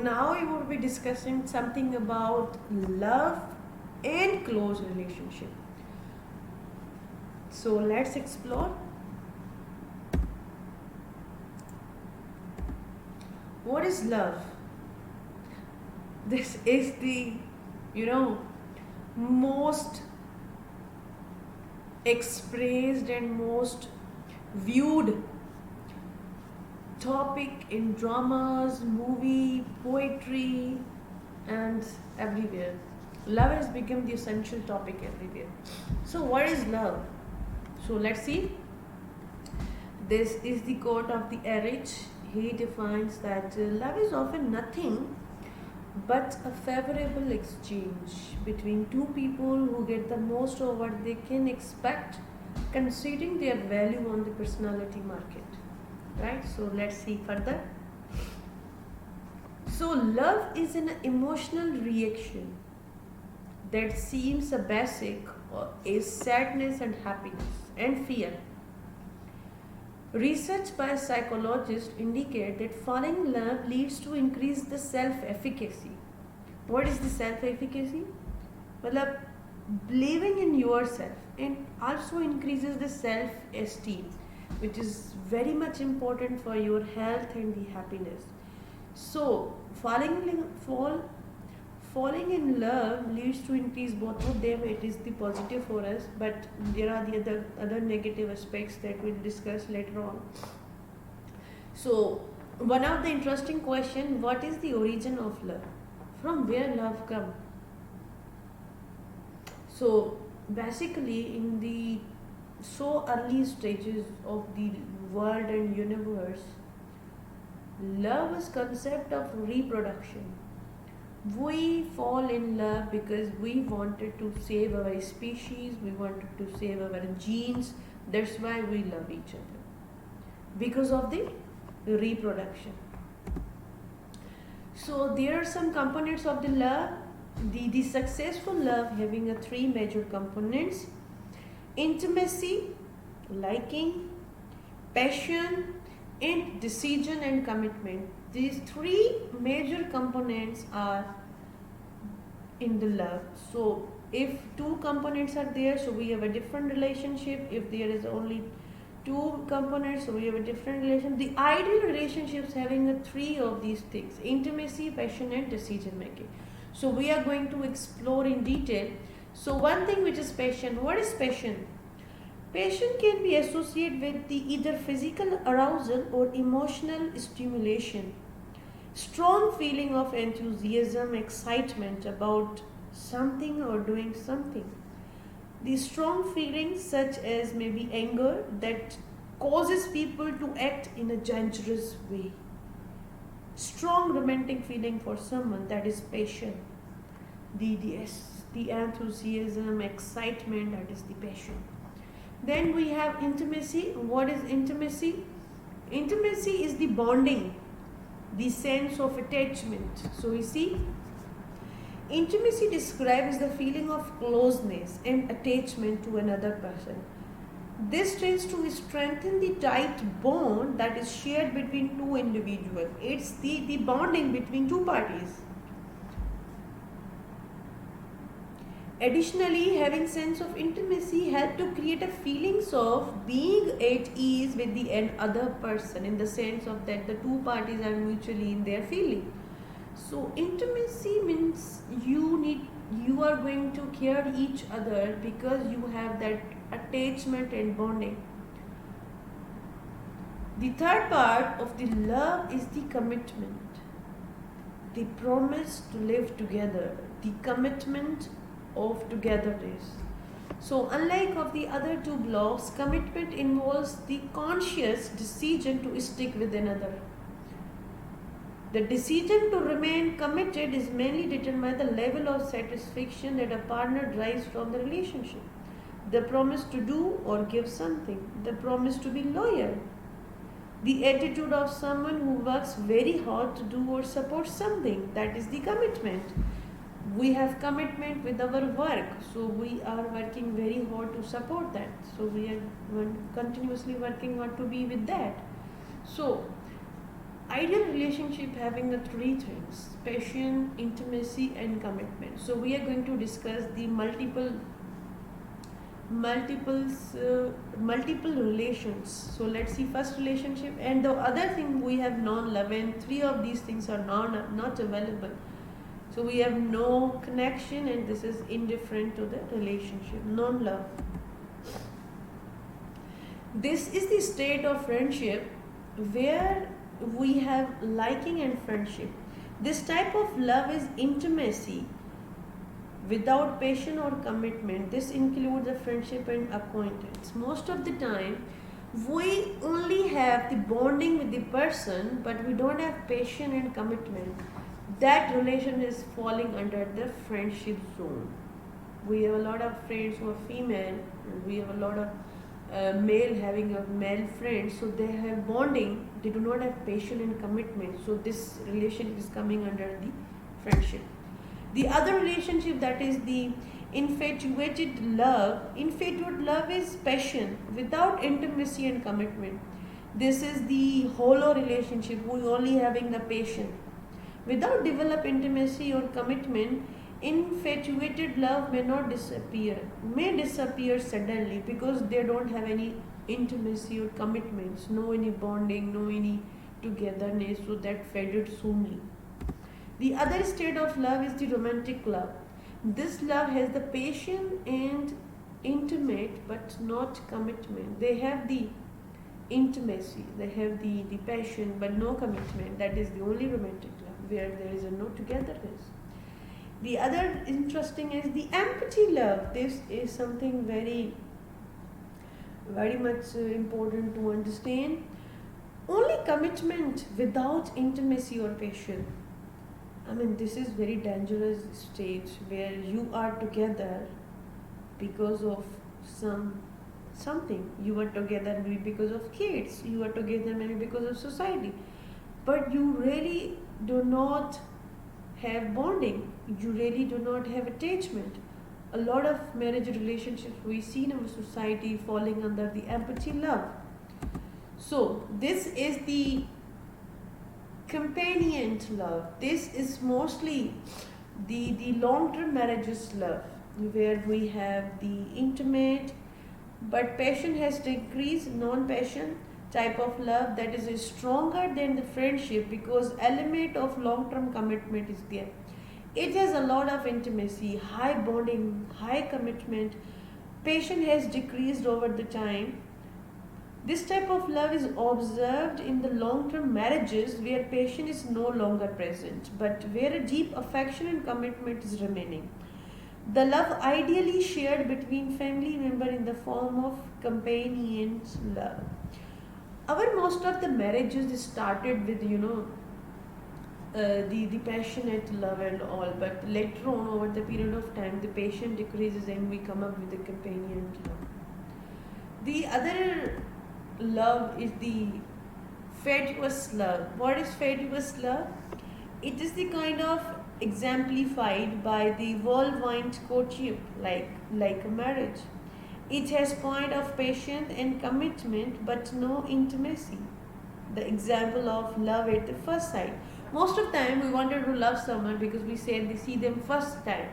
now we will be discussing something about love and close relationship. So let's explore. What is love? This is the, you know, most expressed and most viewed topic in dramas, movie, poetry, and everywhere. Love has become the essential topic everywhere. So, what is love? So, let's see. This is the quote of the Erich. He defines that love is often nothing but a favorable exchange between two people who get the most of what they can expect considering their value on the personality market. Right? So let's see further. So love is an emotional reaction that seems a basic is sadness and happiness and fear. Research by psychologists indicate that falling in love leads to increase the self-efficacy. What is the self-efficacy? Well, believing in yourself, and also increases the self-esteem, which is very much important for your health and the happiness. So falling in love leads to increase both of them. It is the positive for us, but there are the other negative aspects that we'll discuss later on. So one of the interesting question: what is the origin of love? From where love come? So basically, in the so early stages of the world and universe, love is concept of reproduction. We fall in love because we wanted to save our species, we wanted to save our genes. That's why we love each other, because of the reproduction. So there are some components of the love. The successful love having a three major components: intimacy, liking, passion, and decision and commitment. These three major components are in the love. So if two components are there, so we have a different relationship. If there is only two components, so we have a different relation. The ideal relationships having a three of these things: intimacy, passion, and decision making. So we are going to explore in detail. So one thing, which is passion. What is passion? Passion can be associated with the either physical arousal or emotional stimulation. Strong feeling of enthusiasm, excitement about something or doing something. These strong feelings, such as maybe anger, that causes people to act in a dangerous way. Strong romantic feeling for someone, that is passion. The enthusiasm, excitement, that is the passion. Then we have intimacy. What is intimacy? Intimacy is the bonding, the sense of attachment. So we see, intimacy describes the feeling of closeness and attachment to another person. This tends to strengthen the tight bond that is shared between two individuals. It's the bonding between two parties. Additionally, having sense of intimacy help to create a feelings of being at ease with the other person, in the sense of that the two parties are mutually in their feeling. So intimacy means you are going to care each other because you have that attachment and bonding. The third part of the love is the commitment, the promise to live together, the commitment of togetherness. So unlike of the other two blocks, commitment involves the conscious decision to stick with another. The decision to remain committed is mainly determined by the level of satisfaction that a partner derives from the relationship. The promise to do or give something, the promise to be loyal, the attitude of someone who works very hard to do or support something, that is the commitment. We have commitment with our work, so we are working very hard to support that. So we are continuously working hard to be with that. So ideal relationship having the three things: passion, intimacy, and commitment. So we are going to discuss the multiple relations. So let's see first relationship, and the other thing we have non-love, and three of these things are not available. So we have no connection, and this is indifferent to the relationship, non-love. This is the state of friendship where we have liking and friendship. This type of love is intimacy without passion or commitment. This includes the friendship and acquaintance. Most of the time, we only have the bonding with the person, but we don't have passion and commitment. That relation is falling under the friendship zone. We have a lot of friends who are female, and we have a lot of male having a male friend, so they have bonding, they do not have passion and commitment, so this relation is coming under the friendship. The other relationship, that is the infatuated love. Infatuated love is passion without intimacy and commitment. This is the hollow relationship, we only having the passion without develop intimacy or commitment. Infatuated love may disappear suddenly because they don't have any intimacy or commitments, no any bonding, no any togetherness, so that faded soonly. The other state of love is the romantic love. This love has the passion and intimate but not commitment. They have the intimacy, they have the passion but no commitment. That is the only romantic love where there is a no togetherness. The other interesting is the empty love. This is something very much important to understand. Only commitment without intimacy or passion. I mean, this is very dangerous stage where you are together because of something. You are together maybe because of kids. You are together maybe because of society. But you really do not have bonding, you really do not have attachment. A lot of marriage relationships we see in our society falling under the empty love. So this is the companionate love. This is mostly the long-term marriages love, where we have the intimate but passion has decreased, non-passion type of love that is stronger than the friendship because element of long-term commitment is there. It has a lot of intimacy, high bonding, high commitment. Passion has decreased over the time. This type of love is observed in the long-term marriages where passion is no longer present, but where a deep affection and commitment is remaining. The love ideally shared between family members in the form of companionate love. Our most of the marriages started with the passionate love and all, but later on over the period of time the passion decreases and we come up with the companionate love. The other love is the fatuous love. What is fatuous love? It is the kind of exemplified by the whirlwind courtship, like a marriage. It has point of passion and commitment but no intimacy. The example of love at the first sight. Most of the time we wanted to love someone because we see them first time.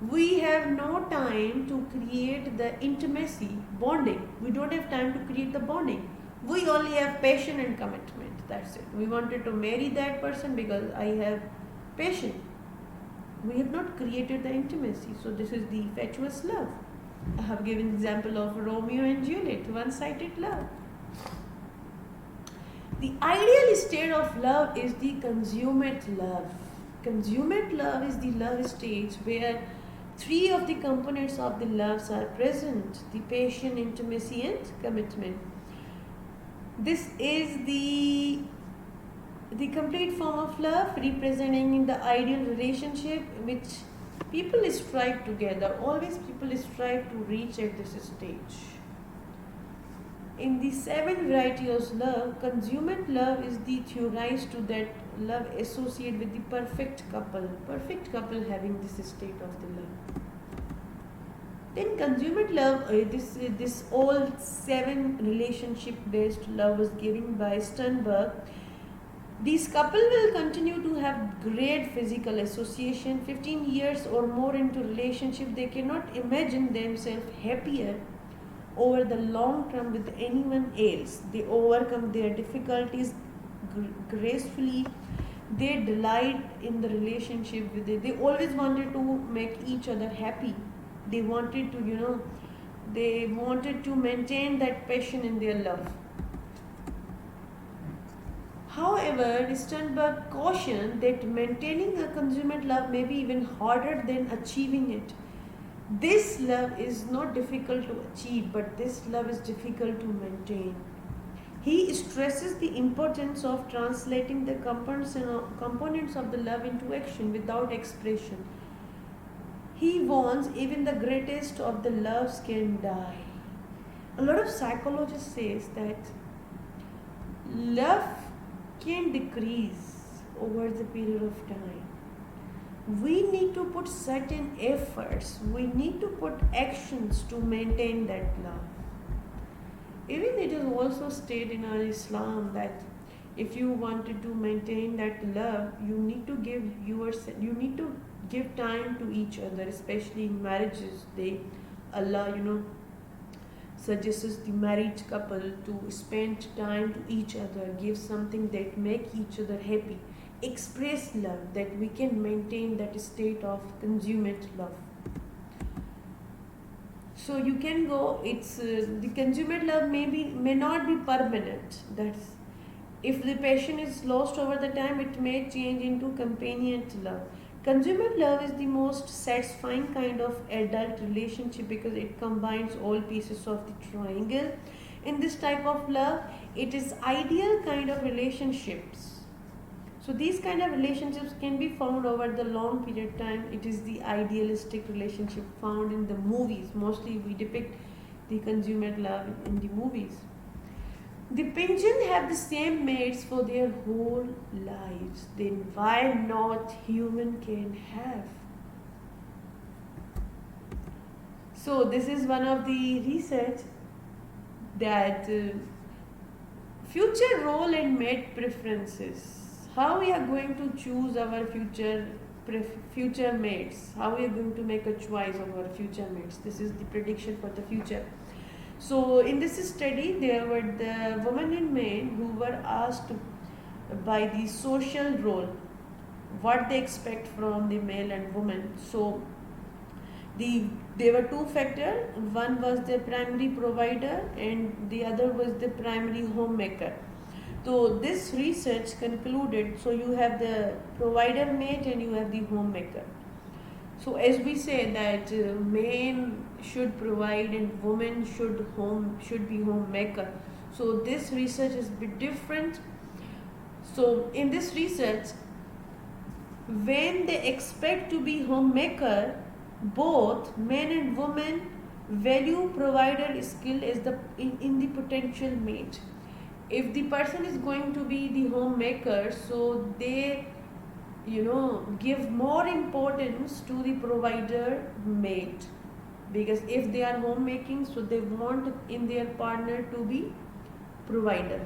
We have no time to create the intimacy, bonding. We don't have time to create the bonding. We only have passion and commitment. That's it. We wanted to marry that person because I have passion. We have not created the intimacy. So this is the fatuous love. I have given example of Romeo and Juliet, one-sided love. The ideal state of love is the consummate love. Consummate love is the love stage where three of the components of the loves are present: the passion, intimacy, and commitment. This is the complete form of love representing the ideal relationship which people strive together. Always people strive to reach at this stage. In the 7 varieties of love, consummate love is the theorized to that love associated with the perfect couple. Perfect couple having this state of the love. Then consummate love, this all 7 relationship based love was given by Sternberg. These couple will continue to have great physical association. 15 years or more into relationship, they cannot imagine themselves happier over the long term with anyone else. They overcome their difficulties gracefully. They delight in the relationship with it. They always wanted to make each other happy. They wanted to, they wanted to maintain that passion in their love. However, Sternberg cautioned that maintaining a consummate love may be even harder than achieving it. This love is not difficult to achieve, but this love is difficult to maintain. He stresses the importance of translating the components of the love into action without expression. He warns even the greatest of the loves can die. A lot of psychologists says that love can decrease over the period of time. We need to put certain efforts, we need to put actions to maintain that love. Even it is also stated in our Islam that if you wanted to maintain that love, you need to give time to each other, especially in marriages. Allah, suggests the married couple to spend time to each other, give something that make each other happy, express love, that we can maintain that state of consummate love. So you can go. It's the consummate love may not be permanent. That's if the passion is lost over the time, it may change into companionate love. Consummate love is the most satisfying kind of adult relationship because it combines all pieces of the triangle. In this type of love, it is ideal kind of relationships. So these kind of relationships can be found over the long period of time. It is the idealistic relationship found in the movies. Mostly we depict the consummate love in the movies. The penguins have the same mates for their whole lives. Then why not human can have? So this is one of the research that future role and mate preferences. How we are going to choose our future mates? How we are going to make a choice of our future mates? This is the prediction for the future. So in this study, there were the women and men who were asked by the social role what they expect from the male and woman. So there were two factors. One was the primary provider and the other was the primary homemaker. So this research concluded, so you have the provider mate and you have the homemaker. So as we say that men should provide and women should be homemaker. So this research is a bit different. So in this research, when they expect to be homemaker, both men and women value provider skill as in the potential mate. If the person is going to be the homemaker, so they give more importance to the provider mate, because if they are homemaking, so they want in their partner to be provider,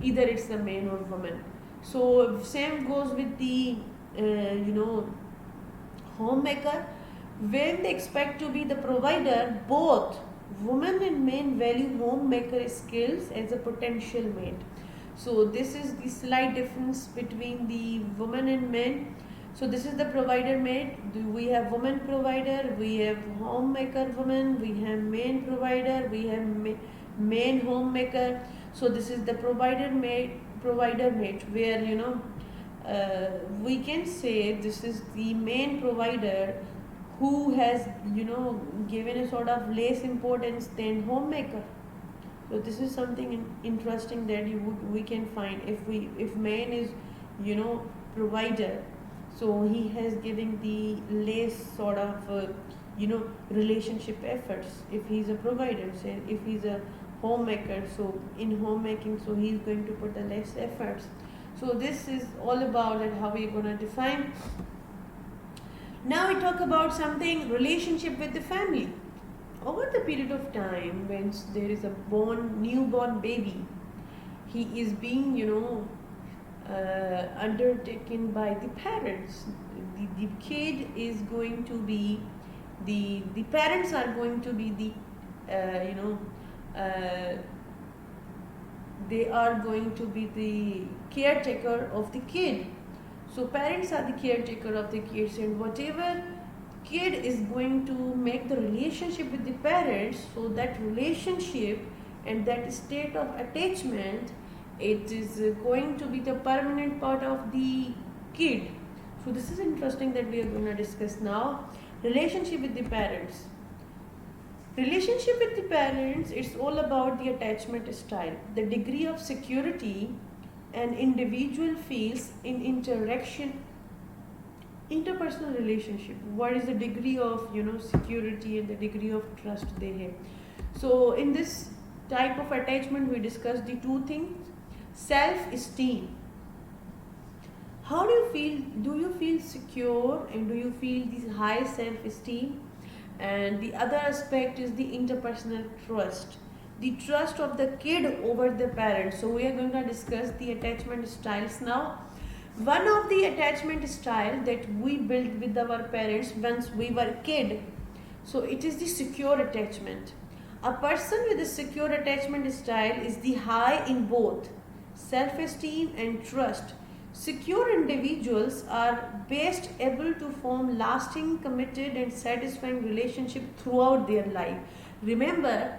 either it's a man or woman. So same goes with the homemaker. When they expect to be the provider, both women and men value homemaker skills as a potential mate. So this is the slight difference between the women and men. So this is the provider mate. We have woman provider, we have homemaker woman, we have man provider, we have man homemaker. So this is the provider mate, where we can say this is the main provider who has given a sort of less importance than homemaker. So this is something interesting that we can find. If man is provider, so he has given the less sort of relationship efforts. If he's a provider, say if he's a homemaker, so in homemaking, so he's going to put the less efforts. So this is all about it, how we're going to define. Now we talk about something relationship with the family. Over the period of time, when there is a newborn baby, he is being undertaken by the parents. The kid is going to be the parents are going to be the you know uh, they are going to be the caretaker of the kid. So parents are the caretaker of the kids, and whatever kid is going to make the relationship with the parents, so that relationship and that state of attachment, it is going to be the permanent part of the kid. So this is interesting that we are going to discuss now. Relationship with the parents. Relationship with the parents, it's all about the attachment style, the degree of security an individual feels in interaction, interpersonal relationship. What is the degree of security and the degree of trust they have? So in this type of attachment, we discussed the two things: self-esteem. How do you feel? Do you feel secure and do you feel this high self-esteem? And the other aspect is the interpersonal trust, the trust of the kid over the parents. So we are going to discuss the attachment styles now. One of the attachment style that we built with our parents once we were kid, so it is the secure attachment. A person with a secure attachment style is the high in both self-esteem and trust. Secure individuals are best able to form lasting, committed, and satisfying relationship throughout their life. Remember,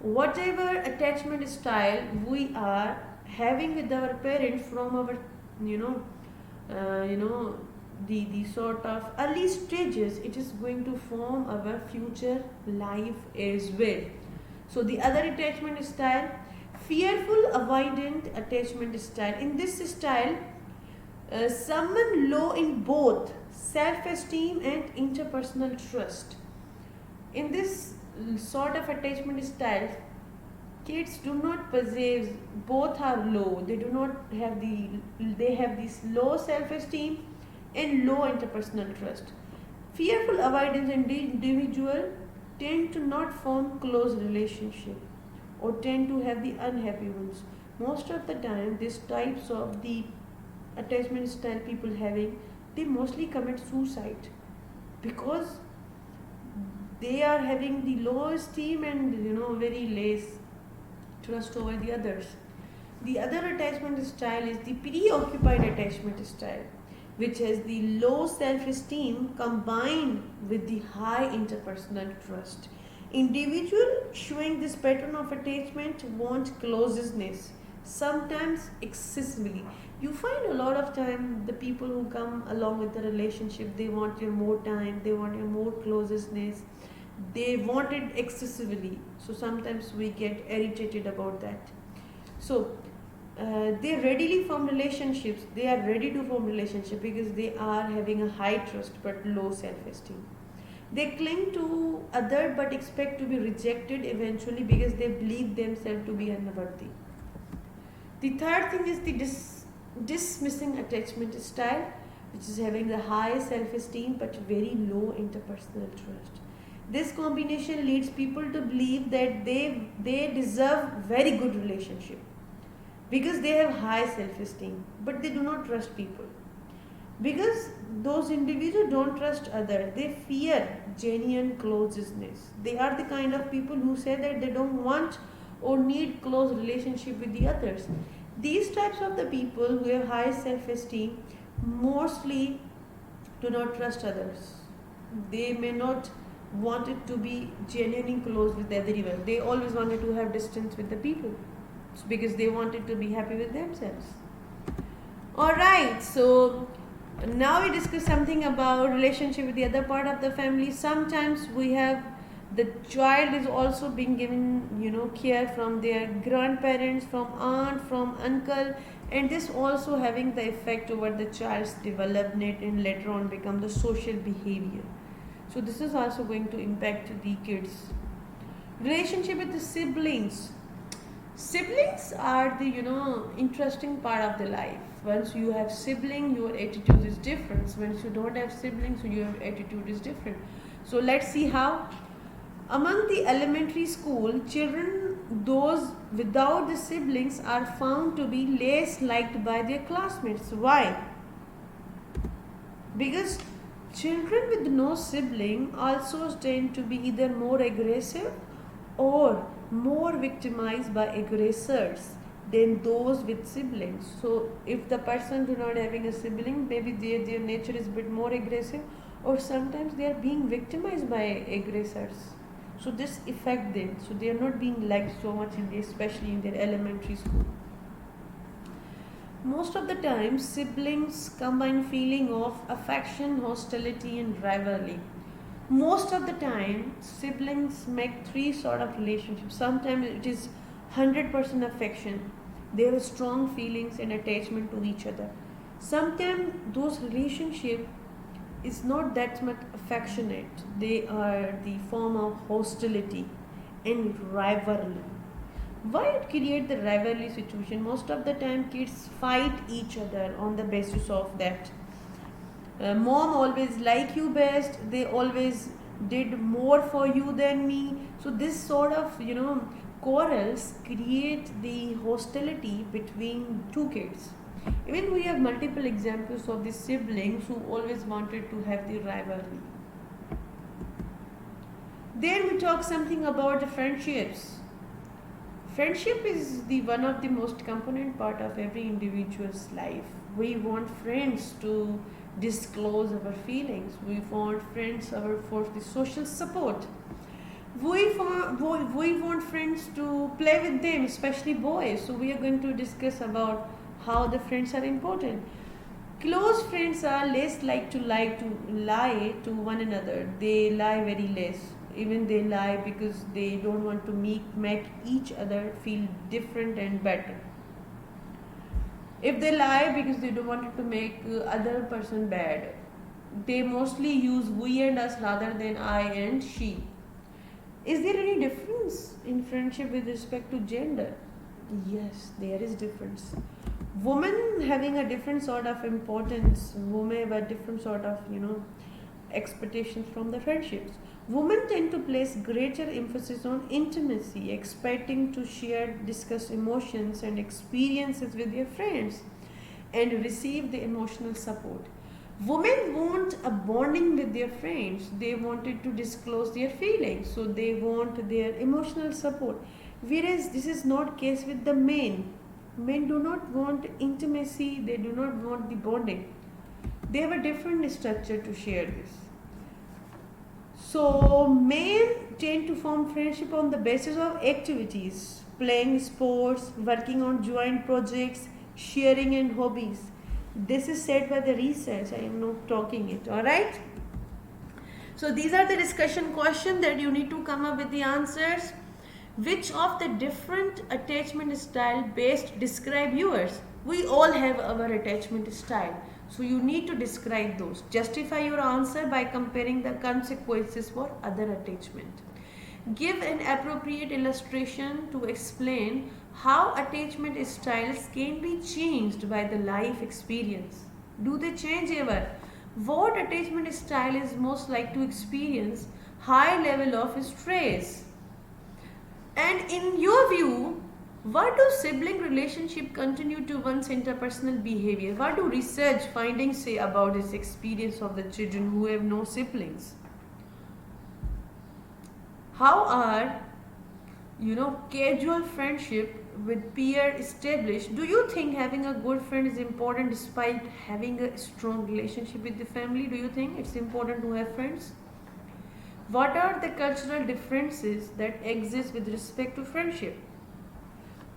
whatever attachment style we are having with our parents from our, the sort of early stages, it is going to form our future life as well. So the other attachment style, fearful avoidant attachment style. In this style, someone low in both self-esteem and interpersonal trust. In this sort of attachment style, kids do not possess, both are low. They do not have they have this low self-esteem and low interpersonal trust. Fearful avoidance individual tend to not form close relationship or tend to have the unhappy ones. Most of the time, these types of the attachment style people having, they mostly commit suicide because they are having the low esteem and very less trust over the others. The other attachment style is the preoccupied attachment style, which has the low self-esteem combined with the high interpersonal trust. Individual showing this pattern of attachment want closeness, sometimes excessively. You find a lot of time the people who come along with the relationship, they want your more time, they want your more closeness, they want it excessively. So sometimes we get irritated about that. So they readily form relationships. They are ready to form relationship because they are having a high trust but low self-esteem. They cling to other but expect to be rejected eventually because they believe themselves to be unworthy. The third thing is the dismissing attachment style, which is having a high self-esteem but very low interpersonal trust. This combination leads people to believe that they deserve very good relationship because they have high self-esteem, but they do not trust people. Because those individuals don't trust others, they fear genuine closeness. They are the kind of people who say that they don't want or need close relationship with the others. These types of the people who have high self-esteem mostly do not trust others. They may not want it to be genuinely close with everyone. They always wanted to have distance with the people because they wanted to be happy with themselves. Alright, so now we discuss something about relationship with the other part of the family. Sometimes we have the child is also being given care from their grandparents, from aunt, from uncle, and this also having the effect over the child's development and later on become the social behavior. So this is also going to impact the kids. Relationship with the siblings. Siblings are the interesting part of the life. Once you have sibling, your attitude is different. Once you don't have siblings, your attitude is different. So let's see how. Among the elementary school children, those without the siblings are found to be less liked by their classmates. Why? Because children with no sibling also tend to be either more aggressive or more victimized by aggressors than those with siblings. So if the person do not having a sibling, maybe their nature is a bit more aggressive, or sometimes they are being victimized by aggressors. So this affect them. So they are not being liked so much especially in their elementary school. Most of the time, siblings combine feeling of affection, hostility, and rivalry. Most of the time, siblings make three sort of relationships. Sometimes it is 100% affection. They have strong feelings and attachment to each other. Sometimes those relationships is not that much affectionate. They are the form of hostility and rivalry. Why it create the rivalry situation? Most of the time kids fight each other on the basis of that. Mom always like you best, they always did more for you than me. So this sort of quarrels create the hostility between two kids. Even we have multiple examples of the siblings who always wanted to have the rivalry. Then we talk something about the friendships. Friendship is the one of the most component part of every individual's life. We want friends to disclose our feelings. We want friends for the social support. We want friends to play with them, especially boys. So we are going to discuss about how the friends are important. Close friends are less like to lie to one another. They lie very less. Even they lie because they don't want to make each other feel different and better. If they lie because they don't want to make other person bad, they mostly use we and us rather than I and she. Is there any difference in friendship with respect to gender? Yes, there is difference. Women having a different sort of importance, women have a different sort of expectations from the friendships. Women tend to place greater emphasis on intimacy, expecting to share, discuss emotions and experiences with their friends and receive the emotional support. Women want a bonding with their friends. They wanted to disclose their feelings, so they want their emotional support. Whereas this is not case with the men. Men do not want intimacy, they do not want the bonding. They have a different structure to share this. So men tend to form friendship on the basis of activities, playing sports, working on joint projects, sharing and hobbies. This is said by the research. I am not talking it. Alright? So these are the discussion questions that you need to come up with the answers. Which of the different attachment style best describe yours? We all have our attachment style. So you need to describe those. Justify your answer by comparing the consequences for other attachment. Give an appropriate illustration to explain how attachment styles can be changed by the life experience. Do they change ever? What attachment style is most like to experience high level of stress? And in your view, what do sibling relationship continue to one's interpersonal behavior? What do research findings say about this experience of the children who have no siblings? How are casual friendship with peer established? Do you think having a good friend is important despite having a strong relationship with the family? Do you think it's important to have friends? What are the cultural differences that exist with respect to friendship?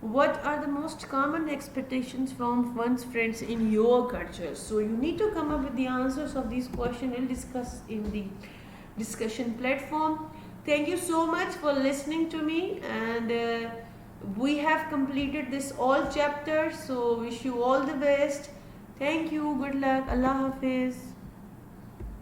What are the most common expectations from one's friends in your culture? So you need to come up with the answers of these questions and discuss in the discussion platform. Thank you so much for listening to me, and we have completed this all chapters. So wish you all the best. Thank you. Good luck. Allah Hafiz.